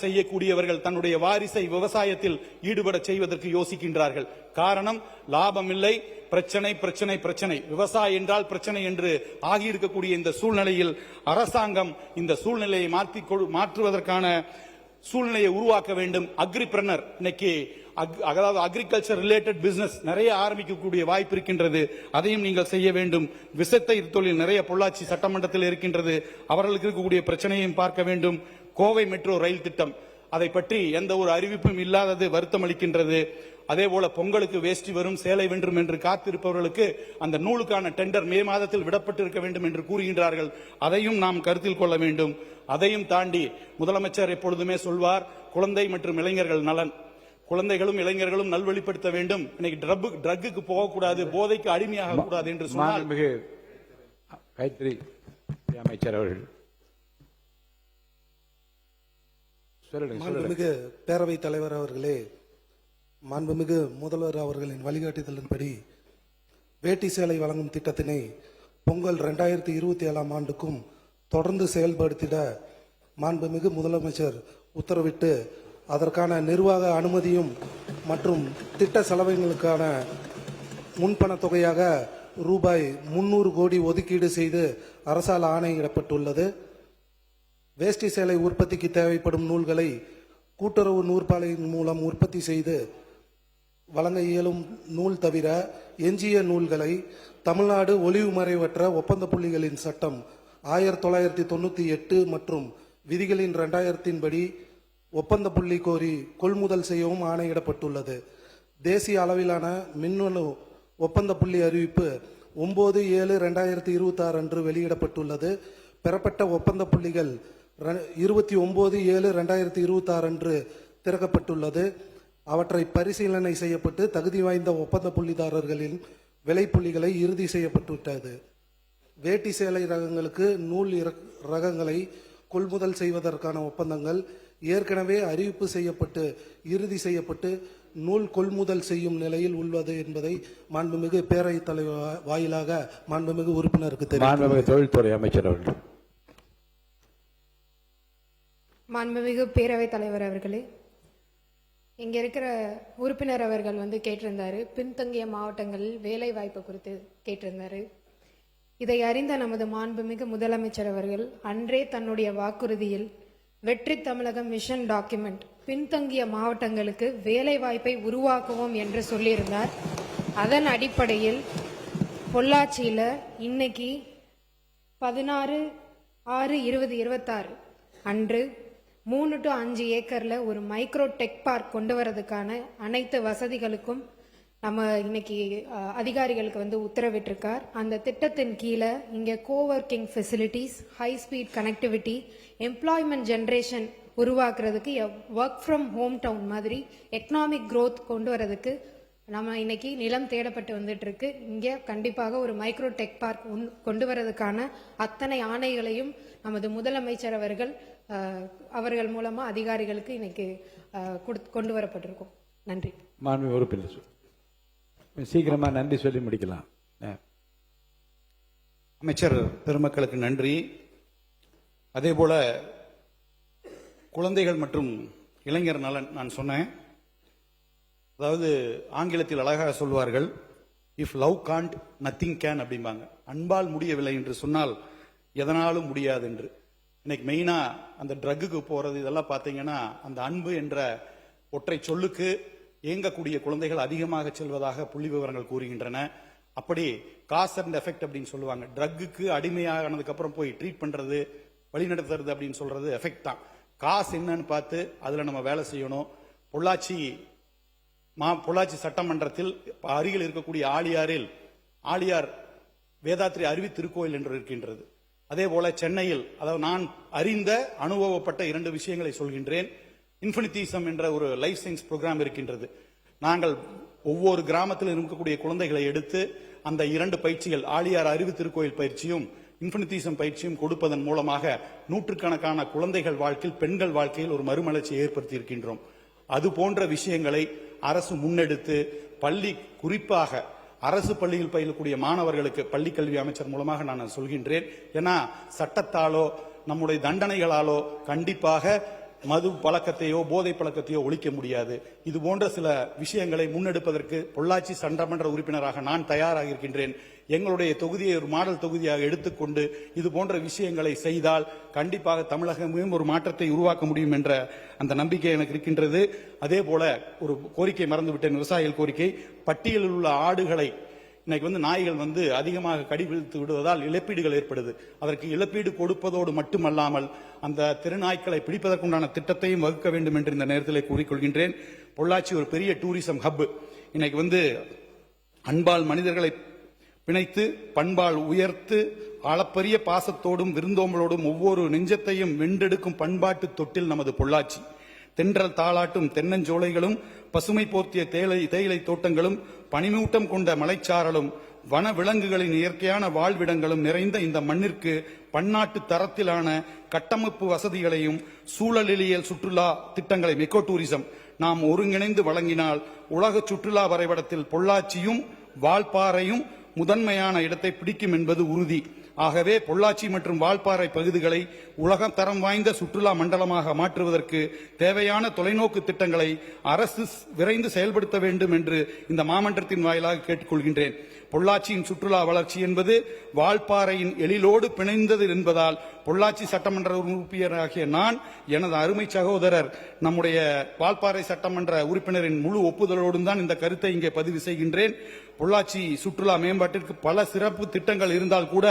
செய்யக்கூடியவர்கள் தன்னுடைய வாரிசை விவசாயத்தில் ஈடுபட செய்வதற்கு யோசிக்கின்றார்கள். காரணம், லாபம் இல்லை, பிரச்சனை பிரச்சனை பிரச்சனை, விவசாயம் என்றால் பிரச்சனை என்று ஆகியிருக்கக்கூடிய இந்த சூழ்நிலையில் அரசாங்கம் இந்த சூழ்நிலையை மாற்றுவதற்கான சூழ்நிலையை உருவாக்க வேண்டும். அக்ரிபிரனர் இன்னைக்கு அதாவது அக்ரிகல்ச்சர் ரிலேட்டட் பிசினஸ் நிறைய ஆரம்பிக்கக்கூடிய வாய்ப்பு இருக்கின்றது. அதையும் நீங்கள் செய்ய வேண்டும். விசைத்தறி தொழில் நிறைய பொள்ளாச்சி சட்டமன்றத்தில் இருக்கின்றது. அவர்களுக்கு இருக்கக்கூடிய பிரச்சனையும் பார்க்க வேண்டும். கோவை மெட்ரோ ரயில் திட்டம், அதை பற்றி எந்த ஒரு அறிவிப்பும் இல்லாதது வருத்தம் அளிக்கின்றது. அதே போல பொங்கலுக்கு வேஷ்டி வரும் சேலை வென்றும் என்று காத்திருப்பவர்களுக்கு அந்த நூலுக்கான டெண்டர் மே மாதத்தில் விடப்பட்டிருக்க வேண்டும் என்று கூறுகின்றார்கள். அதையும் நாம் கருத்தில் கொள்ள வேண்டும். அதையும் தாண்டி முதலமைச்சர் எப்பொழுதுமே சொல்வார், குழந்தை மற்றும் இளைஞர்கள் நலன். குழந்தைகளும் இளைஞர்களும் நல்வழிப்படுத்த வேண்டும். இன்னைக்கு ட்ரக்குக்கு போகக்கூடாது, போதைக்கு அடிமையாக கூடாது என்று சொன்னால் அமைச்சர் அவர்கள் மாண்புமிகு பேரவைத் தலைவர் அவர்களே, மாண்புமிகு முதல்வர் அவர்களின் வழிகாட்டுதலின்படி வேட்டி சேலை வழங்கும் திட்டத்தினை பொங்கல் 2027 ஆண்டுக்கும் தொடர்ந்து செயல்படுத்திட மாண்புமிகு முதலமைச்சர் உத்தரவிட்டு அதற்கான நிர்வாக அனுமதியும் மற்றும் திட்ட செலவுகளுக்கான முன்பண தொகையாக ரூபாய் 300 கோடி ஒதுக்கீடு செய்து அரசால் ஆணையிடப்பட்டுள்ளது. வேஷ்டி சேலை உற்பத்திக்கு தேவைப்படும் நூல்களை கூட்டுறவு நூற்பாலையின் மூலம் உற்பத்தி செய்து வழங்க இயலும் நூல் தவிர எஞ்சிய நூல்களை தமிழ்நாடு ஒளிவுமறைவற்ற ஒப்பந்த புள்ளிகளின் சட்டம் 1998 மற்றும் விதிகளின் 2000 படி ஒப்பந்த புள்ளி கோரி கொள்முதல் செய்யவும் ஆணையிடப்பட்டுள்ளது. தேசிய அளவிலான மின்னணு ஒப்பந்த புள்ளி அறிவிப்பு 9/7/2026 அன்று வெளியிடப்பட்டுள்ளது. பெறப்பட்ட ஒப்பந்த புள்ளிகள் 29/7/2026 அன்று திறக்கப்பட்டுள்ளது. அவற்றை பரிசீலனை செய்யப்பட்டு தகுதி வாய்ந்த ஒப்பந்த புள்ளிதாரர்களின் விலை புள்ளிகளை இறுதி செய்யப்பட்டுவிட்டது. வேட்டி சேலை ரகங்களுக்கு நூல் ரகங்களை கொள்முதல் செய்வதற்கான ஒப்பந்தங்கள் ஏற்கனவே அறிவிப்பு செய்யப்பட்டு இறுதி செய்யப்பட்டு நூல் கொள்முதல் செய்யும் நிலையில் உள்ளது என்பதை மாண்புமிகு பேரவைத் தலைவர் வாயிலாக மாண்புமிகு உறுப்பினருக்கு தெரிவித்தார். தொழில்துறை அமைச்சர் அவர்கள். மாண்புமிகு பேரவைத் தலைவர் அவர்களே, இங்கே இருக்கிற உறுப்பினர் அவர்கள் கேட்டிருந்தாரு, பின்தங்கிய மாவட்டங்களில் வேலை வாய்ப்பு குறித்து கேட்டிருந்தாரு. இதை அறிந்த நமது மாண்புமிகு முதலமைச்சர் அவர்கள் அன்றே தன்னுடைய வாக்குறுதியில் வெற்றி தமிழகம் மிஷன் டாக்குமெண்ட் பின்தங்கிய மாவட்டங்களுக்கு வேலை வாய்ப்பை உருவாக்குவோம் என்று சொல்லியிருந்தார். அதன் அடிப்படையில் பொள்ளாச்சியில் இன்னைக்கு 16/6/2026 அன்று 3 to 5 ஏக்கர்ல ஒரு மைக்ரோ டெக் பார்க் கொண்டு வரதுக்கான அனைத்து வசதிகளுக்கும் நம்ம இன்னைக்கு அதிகாரிகளுக்கு உத்தரவிட்டிருக்கார். அந்த திட்டத்தின் கீழே இங்கே coworking facilities, high speed connectivity, employment generation உருவாக்குறதுக்கு ஒர்க் ஃப்ரம் ஹோம் டவுன் மாதிரி எக்கனாமிக் க்ரோத் கொண்டு வரதுக்கு நம்ம இன்னைக்கு நிலம் தேடப்பட்டு வந்துட்டு இருக்கு. இங்கே கண்டிப்பாக ஒரு மைக்ரோ டெக் பார்க் கொண்டு வரதுக்கான அத்தனை ஆணைகளையும் நமது முதலமைச்சர் அவர்கள் மூலமா அதிகாரிகளுக்கு இன்னைக்கு கொண்டு வரப்பட்டிருக்கும். நன்றி. மாண்பு உறுப்பினர் சீக்கிரமா நன்றி சொல்லி முடிக்கலாம். அமைச்சர் பெருமக்களுக்கு நன்றி. அதே போல குழந்தைகள் மற்றும் இளைஞர் நலன் நான் சொன்னேன். அதாவது ஆங்கிலத்தில் அழகாக சொல்வார்கள், if love can't nothing can அப்படிம்பாங்க. அன்பால் முடியவில்லை என்று சொன்னால் எதனாலும் முடியாது என்று. இன்னைக்கு மெயினா அந்த ட்ரக்குக்கு போறது இதெல்லாம் பார்த்தீங்கன்னா அந்த அன்பு என்ற ஒற்றை சொல்லுக்கு இயங்கக்கூடிய குழந்தைகள் அதிகமாக செல்வதாக புள்ளி விவரங்கள் கூறுகின்றன. அப்படி காஸ் அண்ட் எஃபெக்ட் அப்படின்னு சொல்லுவாங்க. ட்ரக்குக்கு அடிமையானதுக்கு அப்புறம் போய் ட்ரீட் பண்றது, வழிநடத்துறது அப்படின்னு சொல்றது எஃபெக்ட் தான். காசு என்னன்னு பார்த்து அதுல நம்ம வேலை செய்யணும். பொள்ளாச்சி சட்டமன்றத்தில் அருகில் இருக்கக்கூடிய ஆழியார் வேதாத்ரி அருவி திருக்கோயில் என்று இருக்கின்றது. அதே போல சென்னையில், அதாவது நான் அறிந்த அனுபவப்பட்ட 2 விஷயங்களை சொல்கின்றேன். இன்ஃபினிட்டிசம் என்ற ஒரு லைஃப் சயின்ஸ் ப்ரோக்ராம் இருக்கின்றது. நாங்கள் ஒவ்வொரு கிராமத்தில் இருக்கக்கூடிய குழந்தைகளை எடுத்து அந்த 2 பயிற்சிகள், ஆழியார் அருவி திருக்கோயில் பயிற்சியும் இன்ஃபினிட்டிசம் பயிற்சியும் கொடுப்பதன் மூலமாக நூற்றுக்கணக்கான குழந்தைகள் வாழ்க்கையில், பெண்கள் வாழ்க்கையில் ஒரு மறுமலர்ச்சியை ஏற்படுத்தி இருக்கின்றோம். அது போன்ற விஷயங்களை அரசு முன்னெடுத்து குறிப்பாக அரசு பள்ளியில் பயிலக்கூடிய மாணவர்களுக்கு பள்ளிக்கல்வி அமைச்சர் மூலமாக நான் சொல்கின்றேன். ஏன்னா சட்டத்தாலோ நம்முடைய தண்டனைகளாலோ கண்டிப்பாக மது பழக்கத்தையோ போதை பழக்கத்தையோ ஒழிக்க முடியாது. இது போன்ற சில விஷயங்களை முன்னெடுப்பதற்கு பொள்ளாச்சி சட்டமன்ற உறுப்பினராக நான் தயாராக இருக்கின்றேன். எங்களுடைய தொகுதியை ஒரு மாடல் தொகுதியாக எடுத்துக்கொண்டு இது போன்ற விஷயங்களை செய்தால் கண்டிப்பாக தமிழகமும் ஒரு மாற்றத்தை உருவாக்க முடியும் என்ற அந்த நம்பிக்கை எனக்கு இருக்கின்றது. அதே போல ஒரு கோரிக்கை மறந்துவிட்டேன், விவசாயிகள் கோரிக்கை. பட்டியலில் உள்ள ஆடுகளை இன்னைக்கு நாய்கள் அதிகமாக கடிபிடித்து விடுவதால் இழப்பீடுகள் ஏற்படுது. அதற்கு இழப்பீடு கொடுப்பதோடு மட்டுமல்லாமல் அந்த திருநாய்க்களை பிடிப்பதற்குண்டான திட்டத்தையும் வகுக்க வேண்டும் என்று இந்த நேரத்தில் கூறிக்கொள்கின்றேன். பொள்ளாச்சி ஒரு பெரிய டூரிசம் ஹப். இன்னைக்கு அன்பால் மனிதர்களை பிணைத்து பண்பால் உயர்த்து அளப்பரிய பாசத்தோடும் விருந்தோம்பலோடும் ஒவ்வொரு நெஞ்சத்தையும் வென்றெடுக்கும் பண்பாட்டு தொட்டில் நமது பொள்ளாச்சி. தென்றல் தாளாட்டும் தென்னஞ்சோலைகளும் பசுமை போர்த்திய தேயிலை தோட்டங்களும் பனிமூட்டம் கொண்ட மலைச்சாரலும் வன விலங்குகளின் இயற்கையான வாழ்விடங்களும் நிறைந்த இந்த மண்ணிற்கு பன்னாட்டு தரத்திலான கட்டமைப்பு வசதிகளையும் சூழலியல் சுற்றுலா திட்டங்களை மெக்கோ டூரிசம் நாம் ஒருங்கிணைந்து வழங்கினால் உலக சுற்றுலா வரைபடத்தில் பொள்ளாச்சியும் வால்பாறையும் முதன்மையான இடத்தை பிடிக்கும் என்பது உறுதி. ஆகவே பொள்ளாச்சி மற்றும் வால்பாறை பகுதிகளை உலக தரம் வாய்ந்த சுற்றுலா மண்டலமாக மாற்றுவதற்கு தேவையான தொலைநோக்கு திட்டங்களை அரசு விரைந்து செயல்படுத்த வேண்டும் என்று இந்த மாமன்றத்தின் வாயிலாக கேட்டுக்கொள்கின்றேன். பொள்ளாச்சியின் சுற்றுலா வளர்ச்சி என்பது வால்பாறையின் எழிலோடு பிணைந்தது என்பதால் பொள்ளாச்சி சட்டமன்ற உறுப்பினராகிய நான் எனது அருமை சகோதரர் நம்முடைய வால்பாறை சட்டமன்ற உறுப்பினரின் முழு ஒப்புதலோடும் தான் இந்த கருத்தை இங்கே பதிவு செய்கின்றேன். பொள்ளாச்சி சுற்றுலா மேம்பாட்டிற்கு பல சிறப்பு திட்டங்கள் இருந்தால் கூட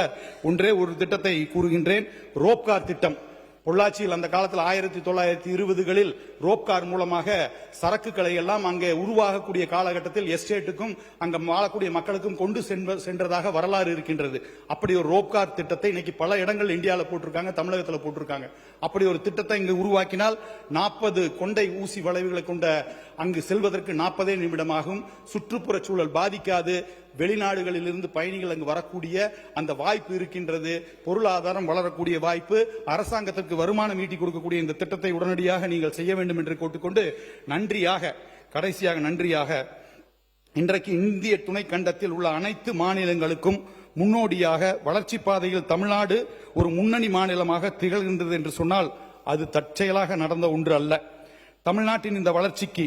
ஒன்றே ஒரு திட்டத்தை கூறுகின்றேன். ரோப்கார் திட்டம். பொள்ளாச்சியில் அந்த காலத்தில் 1920களில் ரோப்கார் மூலமாக சரக்குகளை எல்லாம் அங்கே உருவாகக்கூடிய காலகட்டத்தில் எஸ்டேட்டுக்கும் அங்க வாழக்கூடிய மக்களுக்கும் கொண்டு சென்றதாக வரலாறு இருக்கின்றது. அப்படி ஒரு ரோப்கார் திட்டத்தை இன்னைக்கு பல இடங்கள் இந்தியாவில் போட்டிருக்காங்க, தமிழகத்தில் போட்டிருக்காங்க. அப்படி ஒரு திட்டத்தை இங்கு உருவாக்கினால் 40 கொண்டை ஊசி வளைவுகளை கொண்ட அங்கு செல்வதற்கு 40 நிமிடமாகும். சுற்றுப்புற சூழல் பாதிக்காது. வெளிநாடுகளிலிருந்து பயணிகள் அங்கு வரக்கூடிய அந்த வாய்ப்பு இருக்கின்றது. பொருளாதாரம் வளரக்கூடிய வாய்ப்பு, அரசாங்கத்திற்கு வருமானம் ஈட்டி கொடுக்கக்கூடிய இந்த திட்டத்தை உடனடியாக நீங்கள் செய்ய வேண்டும் என்று கேட்டுக்கொண்டு கடைசியாக நன்றியாக இன்றைக்கு இந்திய துணைக்கண்டத்தில் உள்ள அனைத்து மாநிலங்களுக்கும் முன்னோடியாக வளர்ச்சி பாதையில் தமிழ்நாடு ஒரு முன்னணி மாநிலமாக திகழ்கின்றது என்று சொன்னால் அது தற்செயலாக நடந்த ஒன்று அல்ல. தமிழ்நாட்டின் இந்த வளர்ச்சிக்கு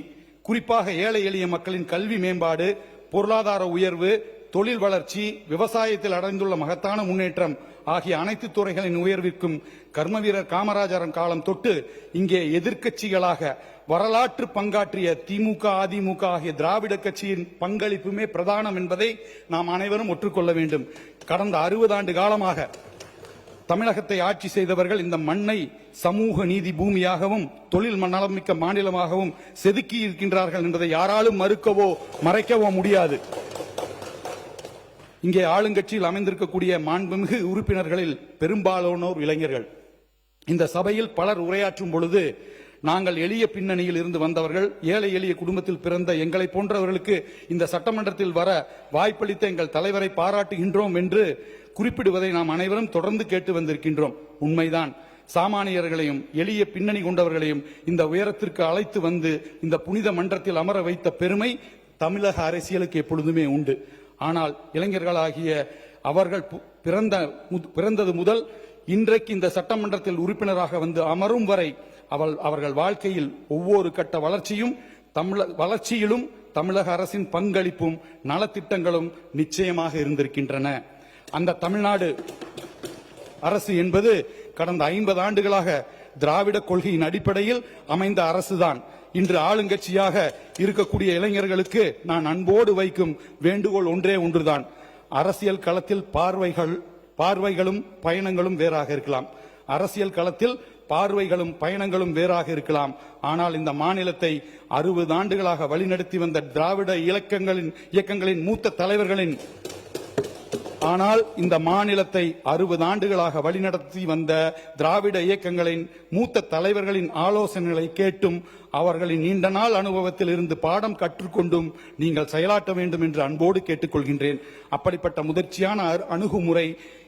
குறிப்பாக ஏழை எளிய மக்களின் கல்வி மேம்பாடு, பொருளாதார உயர்வு, தொழில் வளர்ச்சி, விவசாயத்தில் அடைந்துள்ள மகத்தான முன்னேற்றம் ஆகிய அனைத்து துறைகளின் உயர்விற்கும் கர்மவீரர் காமராஜர் காலம் தொட்டு இங்கே எதிர்க்கட்சிகளாக வரலாற்று பங்காற்றிய திமுக, அதிமுக ஆகிய திராவிட கட்சியின் பங்களிப்புமே பிரதானம் என்பதை நாம் அனைவரும் ஒற்றுக்கொள்ள வேண்டும். கடந்த 60 ஆண்டு காலமாக தமிழகத்தை ஆட்சி செய்தவர்கள் இந்த மண்ணை சமூக நீதி பூமியாகவும் தொழில் நலமிக்க மாநிலமாகவும் செதுக்கி இருக்கின்றார்கள் என்பதை யாராலும் மறுக்கவோ மறைக்கவோ முடியாது. இங்கே ஆளுங்கட்சியில் அமைந்திருக்கக்கூடிய மாண்புமிகு உறுப்பினர்களில் பெரும்பாலானோர் இளைஞர்கள். இந்த சபையில் பலர் உரையாற்றும் பொழுது நாங்கள் எளிய பின்னணியில் இருந்து வந்தவர்கள், ஏழை எளிய குடும்பத்தில் பிறந்த எங்களை போன்றவர்களுக்கு இந்த சட்டமன்றத்தில் வர வாய்ப்பளித்த எங்கள் தலைவரை பாராட்டுகின்றோம் என்று குறிப்பிடுவதை நாம் அனைவரும் தொடர்ந்து கேட்டு வந்திருக்கின்றோம். உண்மைதான். சாமானியர்களையும் எளிய பின்னணி கொண்டவர்களையும் இந்த உயரத்திற்கு அழைத்து வந்து இந்த புனித மன்றத்தில் அமர வைத்த பெருமை தமிழக அரசியலுக்கு எப்பொழுதுமே உண்டு. ஆனால் இளைஞர்களாகிய அவர்கள் பிறந்தது முதல் இன்றைக்கு இந்த சட்டமன்றத்தில் உறுப்பினராக வந்து அமரும் வரை அவர்கள் வாழ்க்கையில் ஒவ்வொரு கட்ட வளர்ச்சியிலும் தமிழக அரசின் பங்களிப்பும் நலத்திட்டங்களும் நிச்சயமாக இருந்திருக்கின்றன. அந்த தமிழ்நாடு அரசு என்பது கடந்த 50 ஆண்டுகளாக திராவிட கொள்கையின் அடிப்படையில் அமைந்த அரசுதான். இன்று ஆளுங்கட்சியாக இருக்கக்கூடிய இளைஞர்களுக்கு நான் அன்போடு வைக்கும் வேண்டுகோள் ஒன்றுதான். அரசியல் களத்தில் பார்வைகளும் பயணங்களும் வேறாக இருக்கலாம். அரசியல் களத்தில் பார்வைகளும் பயணங்களும் வேறாக இருக்கலாம். ஆனால் இந்த மாநிலத்தை 60 ஆண்டுகளாக வழிநடத்தி வந்த திராவிட இயக்கங்களின் மூத்த தலைவர்களின் ஆனால் இந்த மாநிலத்தை 60 ஆண்டுகளாக வழிநடத்தி வந்த திராவிட இயக்கங்களின் மூத்த தலைவர்களின் ஆலோசனைகளை கேட்டும் அவர்களின் நீண்ட நாள் அனுபவத்தில் இருந்து பாடம் கற்றுக்கொண்டும் நீங்கள் செயலாற்ற வேண்டும் என்று அன்போடு கேட்டுக்கொள்கின்றேன். அப்படிப்பட்ட முதிர்ச்சியான அணுகுமுறை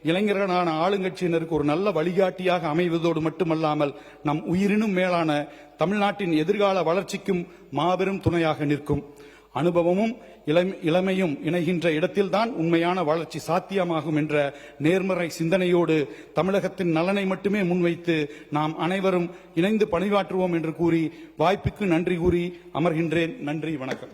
இளைஞர்களான ஆளுங்கட்சியினருக்கு ஒரு நல்ல வழிகாட்டியாக அமைவதோடு மட்டுமல்லாமல் நம் உயிரினும் மேலான தமிழ்நாட்டின் எதிர்கால வளர்ச்சிக்கும் மாபெரும் துணையாக நிற்கும். அனுபவமும் இளமையும் இணைகின்ற இடத்தில்தான் உண்மையான வளர்ச்சி சாத்தியமாகும் என்ற நேர்மறை சிந்தனையோடு தமிழகத்தின் நலனை மட்டுமே முன்வைத்து நாம் அனைவரும் இணைந்து பணியாற்றுவோம் என்று கூறி வாய்ப்புக்கு நன்றி கூறி அமர்கின்றேன். நன்றி, வணக்கம்.